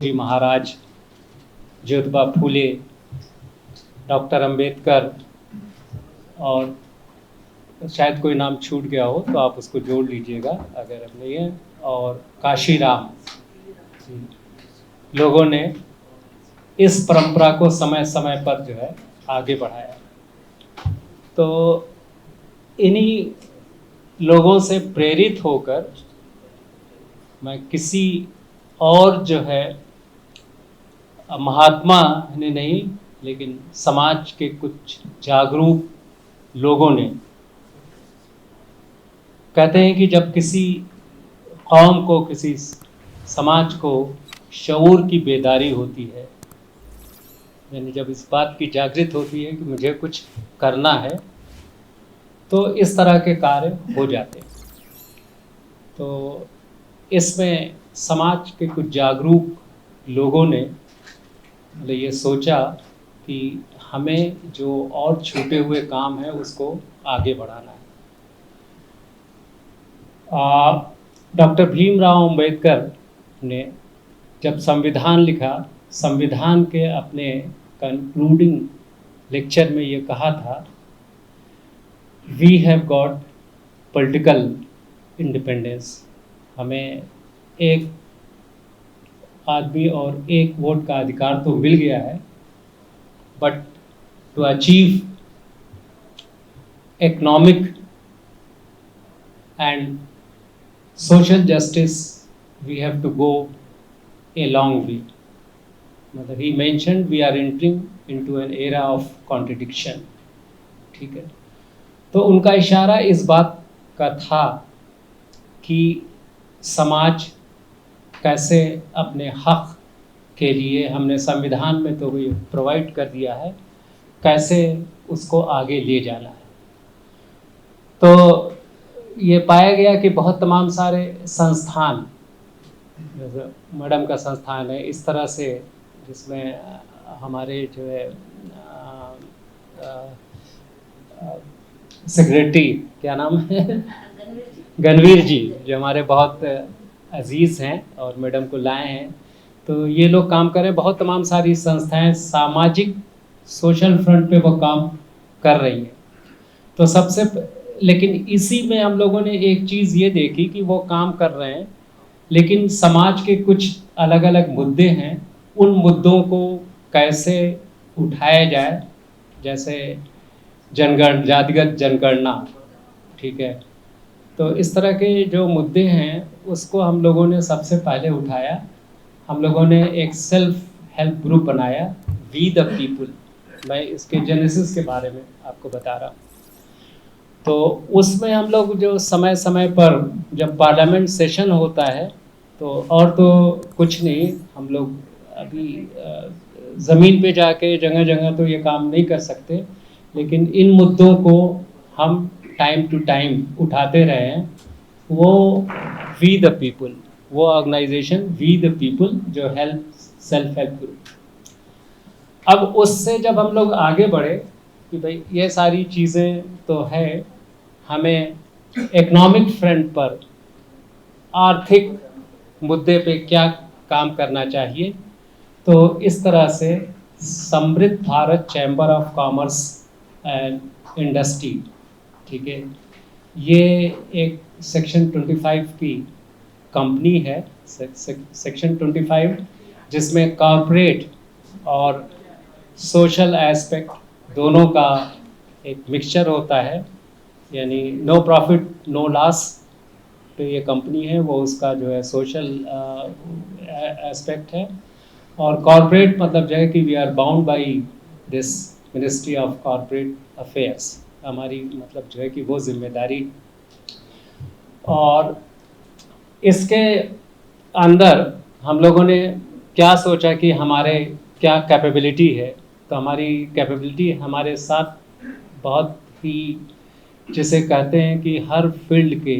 जी महाराज, Jyotiba Phule, doctor Ambedkar, और शायद कोई नाम छूट गया हो तो आप उसको जोड़ लीजिएगा अगर अब नहीं है, और काशीराम लोगों ने इस परंपरा को समय समय पर जो है आगे बढ़ाया। तो इन्हीं लोगों से प्रेरित होकर मैं किसी और जो है महात्मा ने नहीं, लेकिन समाज के कुछ जागरूक लोगों ने, कहते हैं कि जब किसी कौम को, किसी समाज को शऊर की बेदारी होती है, यानी जब इस बात की जागृत होती है कि मुझे कुछ करना है, तो इस तरह के कार्य हो जाते हैं। तो इसमें समाज के कुछ जागरूक लोगों ने मतलब ये सोचा कि हमें जो और छूटे हुए काम है उसको आगे बढ़ाना है। डॉक्टर भीमराव अंबेडकर ने जब संविधान लिखा, संविधान के अपने कंक्लूडिंग लेक्चर में ये कहा था, we have got political independence, हमें एक आदमी और एक वोट का अधिकार तो मिल गया है, but to achieve economic and social justice we have to go a long way. मतलब he mentioned we are entering into an era of contradiction. ठीक है, तो उनका इशारा इस बात का था कि समाज कैसे अपने हक के लिए, हमने संविधान में तो ये प्रोवाइड कर दिया है, कैसे उसको आगे ले जाना है। तो ये पाया गया कि बहुत तमाम सारे संस्थान, जैसे मैडम का संस्थान है इस तरह से, जिसमें हमारे जो है सेक्रेटरी क्या नाम है, गणवीर जी, जो हमारे बहुत अजीज़ हैं और मैडम को लाए हैं, तो ये लोग काम कर रहे हैं। बहुत तमाम सारी संस्थाएं सामाजिक सोशल फ्रंट पे वो काम कर रही हैं। तो सबसे लेकिन इसी में हम लोगों ने एक चीज़ ये देखी कि वो काम कर रहे हैं, लेकिन समाज के कुछ अलग अलग मुद्दे हैं, उन मुद्दों को कैसे उठाया जाए, जैसे जातिगत जनगणना, ठीक है, तो इस तरह के जो मुद्दे हैं उसको हम लोगों ने सबसे पहले उठाया। हम लोगों ने एक सेल्फ हेल्प ग्रुप बनाया, वी द पीपल। मैं इसके जेनेसिस के बारे में आपको बता रहा हूँ। तो उसमें हम लोग जो समय समय पर जब पार्लियामेंट सेशन होता है, तो और तो कुछ नहीं, हम लोग अभी ज़मीन पे जाके जगह जगह तो ये काम नहीं कर सकते, लेकिन इन मुद्दों को हम टाइम टू टाइम उठाते रहे हैं। वो वी द पीपल, वो ऑर्गेनाइजेशन वी द पीपल जो हेल्प सेल्फ हेल्प ग्रुप। अब उससे जब हम लोग आगे बढ़े कि भाई ये सारी चीज़ें तो है, हमें इकोनॉमिक फ्रंट पर आर्थिक मुद्दे पे क्या काम करना चाहिए, तो इस तरह से समृद्ध Bharat chamber of commerce and industry, ठीक है, ये एक सेक्शन 25 की कंपनी है, सेक्शन 25, जिसमें कॉरपोरेट और सोशल एस्पेक्ट दोनों का एक मिक्सचर होता है, यानी नो प्रॉफिट नो लॉस पे ये कंपनी है, वो उसका जो है सोशल एस्पेक्ट है। और कॉरपोरेट मतलब जो है कि we are bound by this ministry of corporate affairs, हमारी मतलब जो है कि वो जिम्मेदारी। और इसके अंदर हम लोगों ने क्या सोचा कि हमारे क्या कैपेबिलिटी है, तो हमारी कैपेबिलिटी हमारे साथ बहुत ही, जिसे कहते हैं कि हर फील्ड के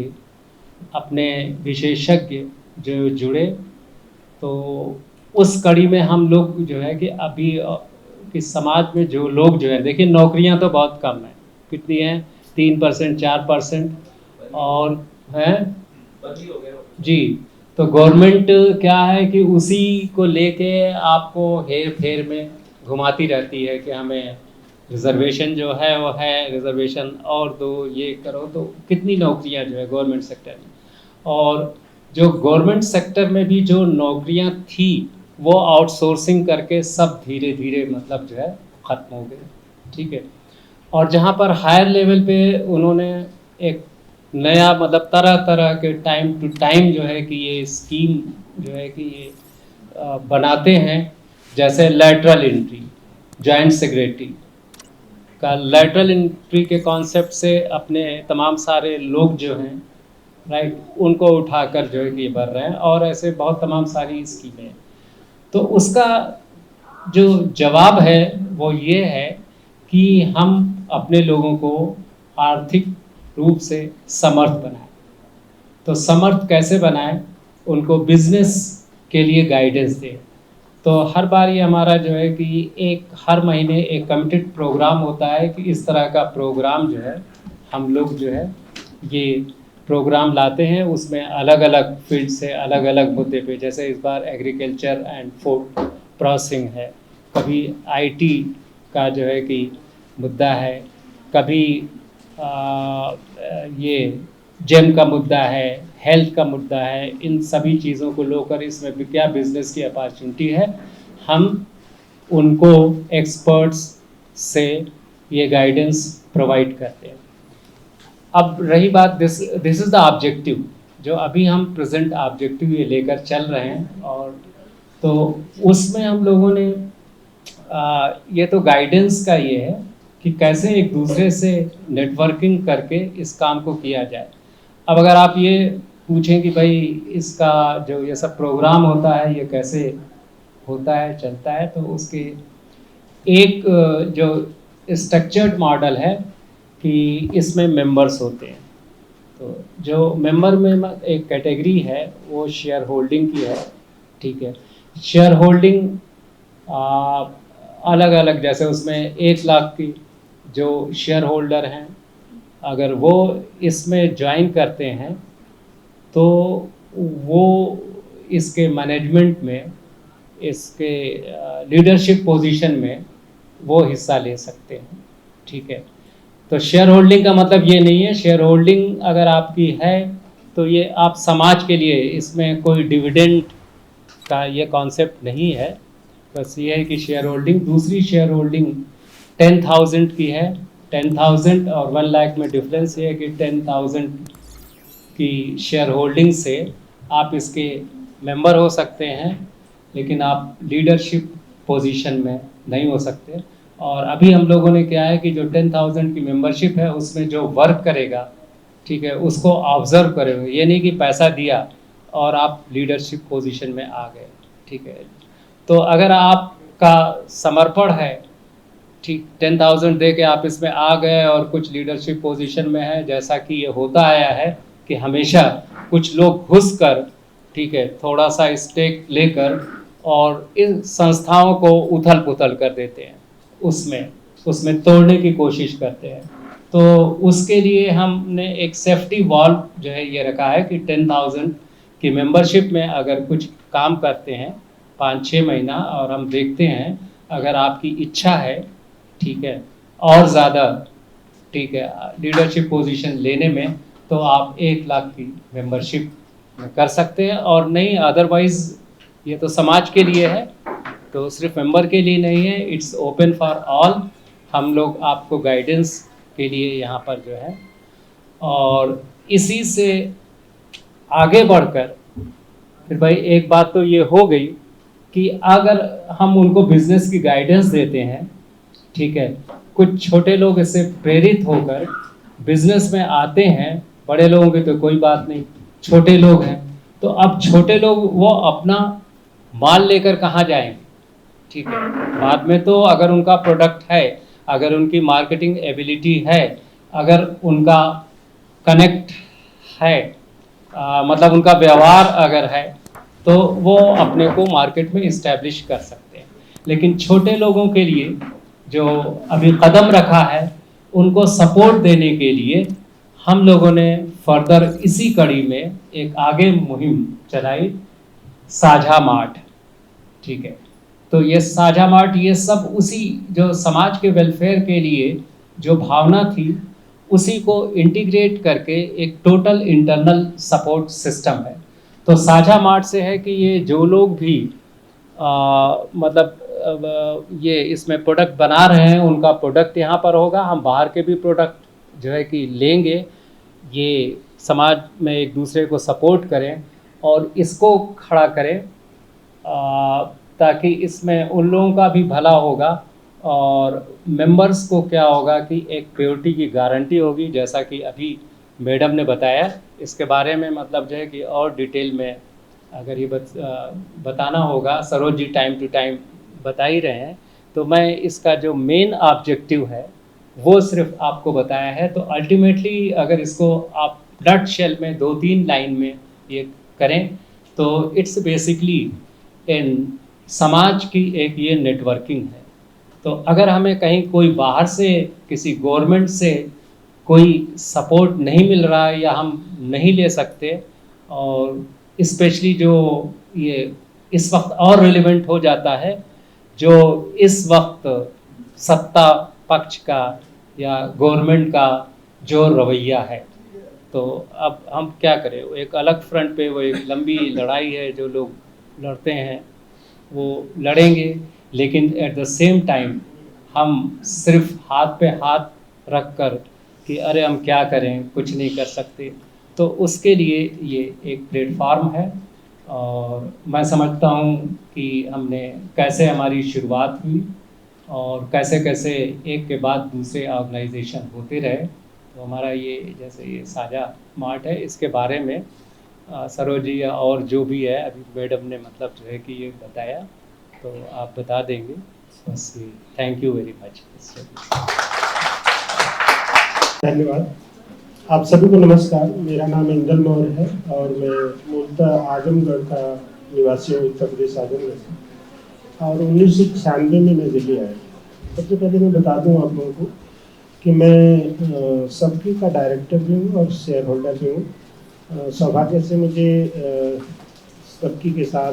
अपने विशेषज्ञ जो जुड़े, तो उस कड़ी में हम लोग जो है कि अभी कि समाज में जो लोग जो है, देखिए नौकरियां तो बहुत कम हैं, कितनी हैं, 3% 4%, और हैं जी, तो गवर्नमेंट क्या है कि उसी को लेके आपको हेर फेर में घुमाती रहती है कि हमें रिजर्वेशन जो है वो है, रिजर्वेशन और दो, ये करो। तो कितनी नौकरियां जो है गवर्नमेंट सेक्टर में, और जो गवर्नमेंट सेक्टर में भी जो नौकरियां थी वो आउटसोर्सिंग करके सब धीरे धीरे मतलब जो है ख़त्म हो गई, ठीक है। और जहाँ पर हायर लेवल पे उन्होंने एक नया मतलब तरह तरह के टाइम टू टाइम जो है कि ये स्कीम जो है कि ये बनाते हैं, जैसे लैटरल एंट्री, जॉइंट सेक्रेटरी का लैटरल एंट्री के कॉन्सेप्ट से अपने तमाम सारे लोग जो हैं राइट उनको उठाकर जो है कि ये भर रहे हैं, और ऐसे बहुत तमाम सारी स्कीमें हैं। तो उसका जो जवाब है वो ये है कि हम अपने लोगों को आर्थिक रूप से समर्थ बनाएं। तो समर्थ कैसे बनाएं? उनको बिजनेस के लिए गाइडेंस दें। तो हर बार ये हमारा जो है कि एक हर महीने एक कमिटेड प्रोग्राम होता है कि इस तरह का प्रोग्राम जो है हम लोग जो है ये प्रोग्राम लाते हैं, उसमें अलग अलग फील्ड से अलग अलग मुद्दे पे, जैसे इस बार एग्रीकल्चर एंड फूड प्रोसेसिंग है, कभी आईटी का जो है कि मुद्दा है, कभी ये जेम का मुद्दा है, हेल्थ का मुद्दा है। इन सभी चीज़ों को लेकर इसमें भी क्या बिजनेस की अपॉर्चुनिटी है, हम उनको एक्सपर्ट्स से ये गाइडेंस प्रोवाइड करते हैं। अब रही बात दिस इज़ द ऑब्जेक्टिव, जो अभी हम प्रेजेंट ऑब्जेक्टिव ये लेकर चल रहे हैं, और तो उसमें हम लोगों ने ये तो गाइडेंस का ये है कि कैसे एक दूसरे से नेटवर्किंग करके इस काम को किया जाए। अब अगर आप ये पूछें कि भाई इसका जो ये सब प्रोग्राम होता है ये कैसे होता है, चलता है, तो उसके एक जो स्ट्रक्चर्ड मॉडल है कि इसमें मेंबर्स होते हैं। तो जो मेंबर में एक कैटेगरी है वो शेयर होल्डिंग की है, ठीक है। शेयर होल्डिंग अलग अलग, जैसे उसमें 1 लाख की जो शेयर होल्डर हैं अगर वो इसमें ज्वाइन करते हैं तो वो इसके मैनेजमेंट में, इसके लीडरशिप पोजीशन में वो हिस्सा ले सकते हैं, ठीक है। तो शेयर होल्डिंग का मतलब ये नहीं है, शेयर होल्डिंग अगर आपकी है तो ये आप समाज के लिए, इसमें कोई डिविडेंड का ये कॉन्सेप्ट नहीं है, बस ये है कि शेयर होल्डिंग। दूसरी शेयर होल्डिंग 10,000 की है। 10,000 और 1 लाख में डिफरेंस ये है कि 10,000 की शेयर होल्डिंग से आप इसके मेंबर हो सकते हैं, लेकिन आप लीडरशिप पोजीशन में नहीं हो सकते। और अभी हम लोगों ने क्या है कि जो 10,000 की मेंबरशिप है उसमें जो वर्क करेगा, ठीक है, उसको ऑब्जर्व करेगा। ये नहीं कि पैसा दिया और आप लीडरशिप पोजीशन में आ गए, ठीक है। तो अगर आपका समर्पण है, ठीक, 10,000 दे के आप इसमें आ गए और कुछ लीडरशिप पोजीशन में है, जैसा कि ये होता आया है कि हमेशा कुछ लोग घुस कर, ठीक है, थोड़ा सा स्टेक लेकर और इन संस्थाओं को उथल पुथल कर देते हैं, उसमें तोड़ने की कोशिश करते हैं। तो उसके लिए हमने एक सेफ्टी वॉल्व जो है ये रखा है कि 10,000 की मेंबरशिप में अगर कुछ काम करते हैं 5-6 महीना, और हम देखते हैं अगर आपकी इच्छा है, ठीक है, और ज़्यादा, ठीक है, लीडरशिप पोजीशन लेने में, तो आप 1 लाख की मेंबरशिप कर सकते हैं। और नहीं, अदरवाइज़ ये तो समाज के लिए है, तो सिर्फ मेंबर के लिए नहीं है, इट्स ओपन फॉर ऑल। हम लोग आपको गाइडेंस के लिए यहाँ पर जो है, और इसी से आगे बढ़कर फिर भाई एक बात तो ये हो गई कि अगर हम उनको बिजनेस की गाइडेंस देते हैं, ठीक है, कुछ छोटे लोग इससे प्रेरित होकर बिजनेस में आते हैं, बड़े लोगों की तो कोई बात नहीं, छोटे लोग हैं, तो अब छोटे लोग वो अपना माल लेकर कहाँ जाएंगे, ठीक है। बाद में तो अगर उनका प्रोडक्ट है, अगर उनकी मार्केटिंग एबिलिटी है, अगर उनका कनेक्ट है, मतलब उनका व्यवहार अगर है, तो वो अपने को मार्केट में इस्टेब्लिश कर सकते हैं। लेकिन छोटे लोगों के लिए जो अभी कदम रखा है, उनको सपोर्ट देने के लिए हम लोगों ने फर्दर इसी कड़ी में एक आगे मुहिम चलाई, साझा मार्ट। ठीक है, तो ये साझा मार्ट, ये सब उसी जो समाज के वेलफेयर के लिए जो भावना थी उसी को इंटीग्रेट करके एक टोटल इंटरनल सपोर्ट सिस्टम है। तो साझा मार्ट से है कि ये जो लोग भी मतलब ये इसमें प्रोडक्ट बना रहे हैं उनका प्रोडक्ट यहाँ पर होगा, हम बाहर के भी प्रोडक्ट जो है कि लेंगे, ये समाज में एक दूसरे को सपोर्ट करें और इसको खड़ा करें, ताकि इसमें उन लोगों का भी भला होगा और मेंबर्स को क्या होगा कि एक प्योरिटी की गारंटी होगी, जैसा कि अभी मैडम ने बताया। इसके बारे में मतलब जो है कि और डिटेल में अगर ये बताना होगा, Saroj ji time to time बता ही रहे हैं, तो मैं इसका जो मेन ऑब्जेक्टिव है वो सिर्फ आपको बताया है। तो अल्टीमेटली अगर इसको आप ब्लड शेल में 2-3 लाइन में ये करें तो इट्स बेसिकली इन समाज की एक ये नेटवर्किंग है। तो अगर हमें कहीं कोई बाहर से किसी गवर्नमेंट से कोई सपोर्ट नहीं मिल रहा है या हम नहीं ले सकते, और स्पेशली जो ये इस वक्त और रिलेवेंट हो जाता है, जो इस वक्त सत्ता पक्ष का या गवर्नमेंट का जो रवैया है, तो अब हम क्या करें, एक अलग फ्रंट पे वो एक लंबी लड़ाई है, जो लोग लड़ते हैं वो लड़ेंगे, लेकिन एट द सेम टाइम हम सिर्फ हाथ पे हाथ रख कर कि अरे हम क्या करें, कुछ नहीं कर सकते, तो उसके लिए ये एक प्लेटफार्म है। और मैं समझता हूँ कि हमने कैसे हमारी शुरुआत हुई और कैसे कैसे एक के बाद दूसरे ऑर्गेनाइजेशन होते रहे। तो हमारा ये जैसे ये साझा मार्ट है, इसके बारे में सरोज जी और जो भी है अभी मैडम ने मतलब जो है कि ये बताया, तो आप बता देंगे बस। Thank you very much. धन्यवाद। आप सभी को नमस्कार। मेरा नाम इंदल मौर्य है और मैं मूलतः आजमगढ़ का निवासी हूँ, उत्तर प्रदेश आजमगढ़ से, और 1996 में मैं दिल्ली आया। सबसे पहले मैं बता दूँ आप लोगों को कि मैं सबकी का डायरेक्टर भी हूँ और शेयर होल्डर भी हूँ। सौभाग्य से मुझे सबकी के साथ,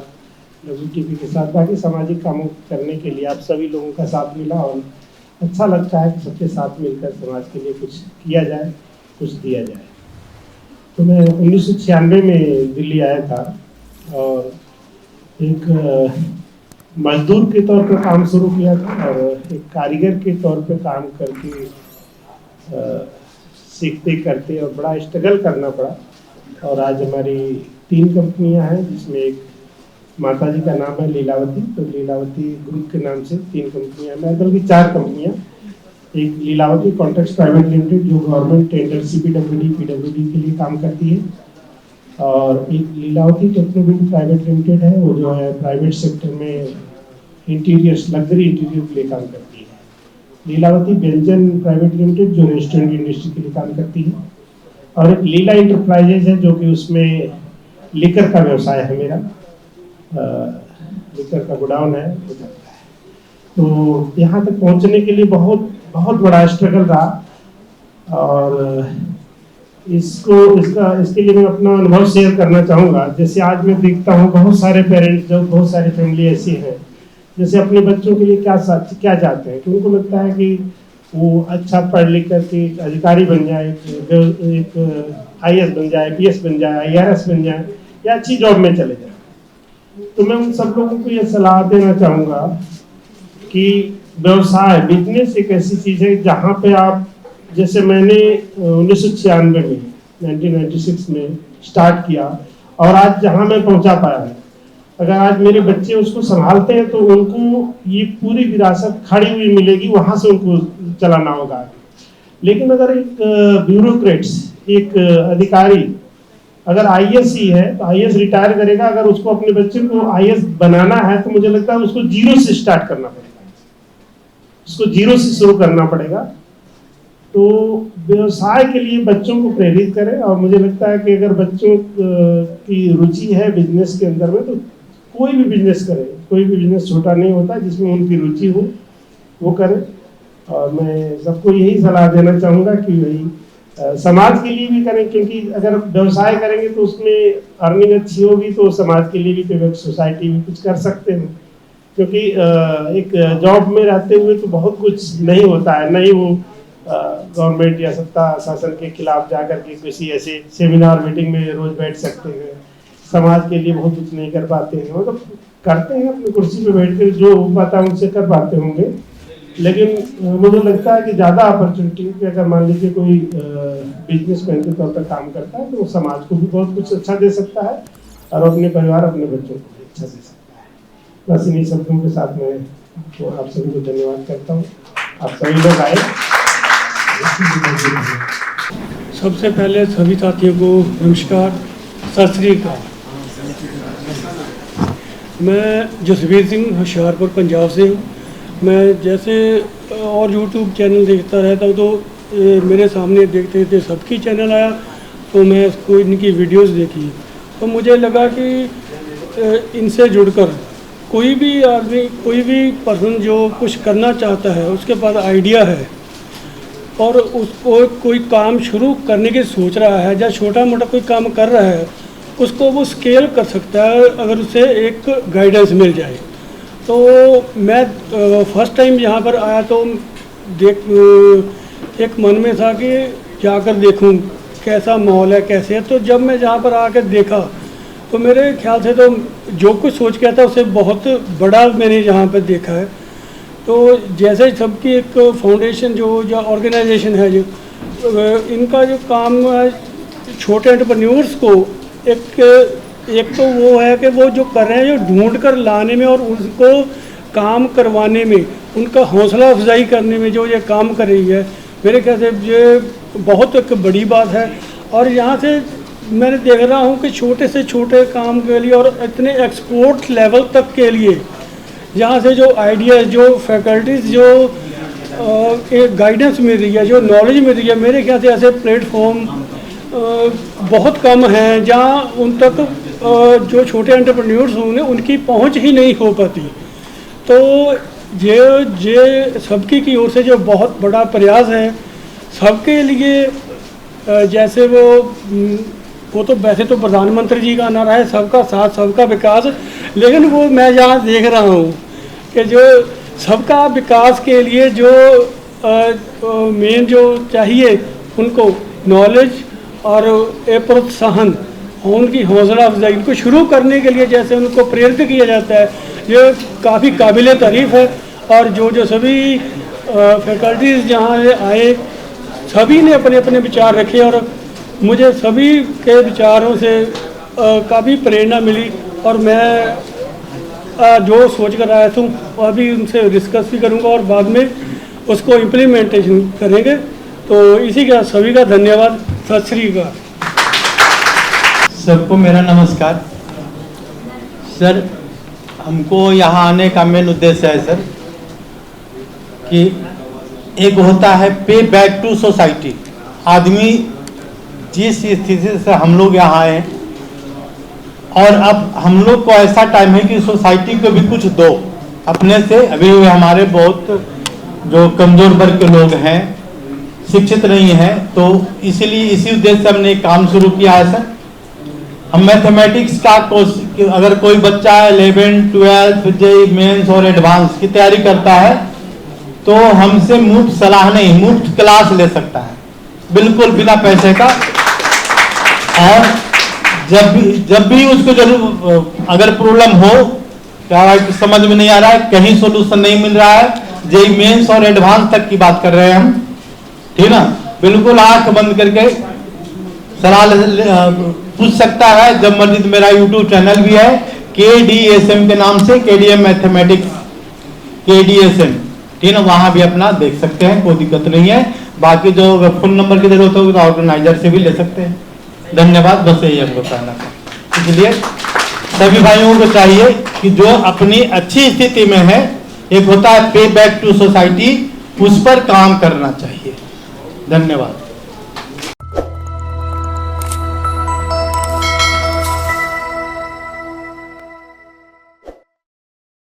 WTP के साथ, बाकी सामाजिक कामों करने के लिए आप सभी लोगों का साथ मिला और अच्छा लगता है कि सबके साथ मिलकर समाज के लिए कुछ किया जाए, कुछ दिया जाए। तो मैं 1996 में दिल्ली आया था और एक मजदूर के तौर पर काम शुरू किया था और एक कारीगर के तौर पर काम करके सीखते करते और बड़ा स्ट्रगल करना पड़ा। और आज हमारी 3 कंपनियां हैं, जिसमें एक माता जी का नाम है लीलावती, तो लीलावती ग्रुप के नाम से 3 कंपनियां, मैं बल्कि 4 कंपनियां। एक लीलावती कॉन्ट्रैक्ट्स प्राइवेट लिमिटेड जो गवर्नमेंट टेंडर PWD के लिए काम करती है, और एक लीलावती टेक्नोबिल्ड प्राइवेट लिमिटेड है, वो जो है प्राइवेट सेक्टर में इंटीरियर्स, लग्जरी इंटीरियर के लिए काम करती है। लीलावती व्यंजन प्राइवेट लिमिटेड जो रेस्टोरेंट इंडस्ट्री के लिए काम करती है, और एक लीला इंटरप्राइजेज है जो कि उसमें लिकर का व्यवसाय है मेरा, लिकर का गोडाउन है। तो यहाँ तक पहुँचने के लिए बहुत बहुत बड़ा स्ट्रगल रहा, और इसके लिए मैं अपना अनुभव शेयर करना चाहूँगा। जैसे आज मैं देखता हूँ बहुत सारे पेरेंट्स, जो बहुत सारी फैमिली ऐसी हैं, जैसे अपने बच्चों के लिए क्या चाहते हैं कि उनको लगता है कि वो अच्छा पढ़ लिख करके अधिकारी बन जाए, एक IAS बन जाए, PS बन जाए, IRS बन जाए, या अच्छी जॉब में चले जाए। तो मैं उन सब लोगों को ये सलाह देना चाहूँगा कि व्यवसाय, बिजनेस एक ऐसी चीज़ है जहाँ पे आप, जैसे मैंने 1996 में 1996 में स्टार्ट किया और आज जहाँ मैं पहुँचा पाया है, अगर आज मेरे बच्चे उसको संभालते हैं तो उनको ये पूरी विरासत खड़ी हुई मिलेगी, वहाँ से उनको चलाना होगा। लेकिन अगर एक ब्यूरोक्रेट्स, एक अधिकारी अगर IAS ही है तो IAS रिटायर करेगा, अगर उसको अपने बच्चे को IAS बनाना है तो मुझे लगता है उसको जीरो से स्टार्ट करना पड़ेगा, उसको जीरो से शुरू करना पड़ेगा। तो व्यवसाय के लिए बच्चों को प्रेरित करें, और मुझे लगता है कि अगर बच्चों की रुचि है बिजनेस के अंदर में तो कोई भी बिजनेस करें, कोई भी बिजनेस छोटा नहीं होता, जिसमें उनकी रुचि हो वो करें। और मैं सबको यही सलाह देना चाहूँगा कि भाई समाज के लिए भी करें, क्योंकि अगर व्यवसाय करेंगे तो उसमें अर्निंग अच्छी होगी तो समाज के लिए भी, तो सोसाइटी भी कुछ कर सकते हैं। क्योंकि एक जॉब में रहते हुए तो बहुत कुछ नहीं होता है, नहीं वो गवर्नमेंट या सत्ता शासन के खिलाफ जाकर के किसी ऐसे सेमिनार मीटिंग में रोज बैठ सकते हैं, समाज के लिए बहुत कुछ नहीं कर पाते हैं। मतलब करते हैं अपनी कुर्सी पे बैठ कर, जो हो पाता है उनसे कर पाते होंगे, लेकिन मुझे लगता है कि ज़्यादा अपॉर्चुनिटी कि अगर मान लीजिए कोई बिजनेसमैन के तौर पर काम करता है तो वो समाज को भी बहुत कुछ अच्छा दे सकता है और अपने परिवार, अपने बच्चों को भी अच्छा दे सकता है। बस इन्हीं शब्दों के साथ मैं तो आप सभी को धन्यवाद करता हूँ। आप सभी लोग आए। सबसे पहले सभी साथियों को नमस्कार, सत श्री अकाल। मैं जसवीर सिंह होशियारपुर पंजाब से हूँ। मैं जैसे और यूट्यूब चैनल देखता रहता हूँ तो मेरे सामने देखते देखते सबकी चैनल आया तो मैं इसको इनकी वीडियोस देखी तो मुझे लगा कि इनसे जुड़कर कोई भी आदमी, कोई भी पर्सन जो कुछ करना चाहता है, उसके पास आइडिया है और उसको कोई काम शुरू करने की सोच रहा है या छोटा मोटा कोई काम कर रहा है, उसको वो स्केल कर सकता है अगर उसे एक गाइडेंस मिल जाए। तो मैं फर्स्ट टाइम यहाँ पर आया तो एक मन में था कि जाकर देखूँ कैसा माहौल है, कैसे है। तो जब मैं यहाँ पर आकर देखा तो मेरे ख्याल से तो जो कुछ सोच के था उससे बहुत बड़ा मैंने यहाँ पर देखा है। तो जैसे सबकी एक फाउंडेशन जो ऑर्गेनाइजेशन है, जो इनका जो काम है छोटे एंटरप्रेन्योर्स को एक तो वो है कि वो जो कर रहे हैं, जो ढूंढ कर लाने में और उसको काम करवाने में, उनका हौसला अफजाई करने में जो ये काम कर रही है, मेरे ख्याल से ये बहुत एक बड़ी बात है। और यहाँ से मैंने देख रहा हूँ कि छोटे से छोटे काम के लिए और इतने एक्सपोर्ट लेवल तक के लिए यहाँ से जो आइडियाज़, जो फैकल्टीज़, जो एक गाइडेंस मिल रही है, जो नॉलेज मिल रही है, मेरे ख्याल से ऐसे प्लेटफॉर्म बहुत कम हैं जहाँ उन तक जो छोटे एंटरप्रेन्योर्स होंगे उनकी पहुँच ही नहीं हो पाती। तो ये सबकी की ओर से जो बहुत बड़ा प्रयास है सबके लिए, जैसे वो तो वैसे तो प्रधानमंत्री जी का नारा है सबका साथ सबका विकास, लेकिन वो मैं यहाँ देख रहा हूँ कि जो सबका विकास के लिए जो मेन जो चाहिए उनको नॉलेज और प्रोत्साहन, उनकी हौसला अफजाई, उनको शुरू करने के लिए जैसे उनको प्रेरित किया जाता है, ये काफ़ी काबिल तारीफ़ है। और जो सभी फैकल्टीज़ जहाँ आए सभी ने अपने अपने विचार रखे और मुझे सभी के विचारों से काफ़ी प्रेरणा मिली और मैं जो सोच कर आया था अभी उनसे डिस्कस भी करूंगा और बाद में उसको इम्प्लीमेंटेशन करेंगे। तो इसी का सभी का धन्यवाद। सत श्री अकाल। सबको मेरा नमस्कार। सर, हमको यहाँ आने का मेन उद्देश्य है सर कि एक होता है पे बैक टू सोसाइटी। आदमी जिस स्थिति से हम लोग यहाँ आए हैं और अब हम लोग को ऐसा टाइम है कि सोसाइटी को भी कुछ दो अपने से। अभी हमारे बहुत जो कमज़ोर वर्ग के लोग हैं, शिक्षित नहीं हैं, तो इसीलिए इसी उद्देश्य से हमने एक काम शुरू किया है सर। हम मैथमेटिक्स का कोर्स, अगर कोई बच्चा 11, 12, जेईई मेंस और एडवांस की तैयारी करता है तो हमसे मुफ्त सलाह नहीं, मुफ्त क्लास ले सकता है, बिल्कुल बिना पैसे का। और जब भी उसको जरूर अगर प्रॉब्लम हो, क्या समझ में नहीं आ रहा है, कहीं सोल्यूशन नहीं मिल रहा है, जेईई मेंस और एडवांस तक की बात कर रहे हैं हम, ठीक ना, बिल्कुल आंख बंद करके सलाह पूछ सकता है जब मर्जी। मेरा यूट्यूब चैनल भी है KDSM के नाम से, KDM मैथमेटिक्स KDSM, ठीक ना, वहां भी अपना देख सकते हैं, कोई दिक्कत नहीं है। बाकी जो फोन नंबर की जरूरत होगी तो ऑर्गेनाइजर से भी ले सकते हैं। धन्यवाद। बस यही हमको कहना था। इसलिए सभी भाइयों को चाहिए कि जो अपनी अच्छी स्थिति में है, एक होता है पे बैक टू सोसाइटी, उस पर काम करना चाहिए। धन्यवाद।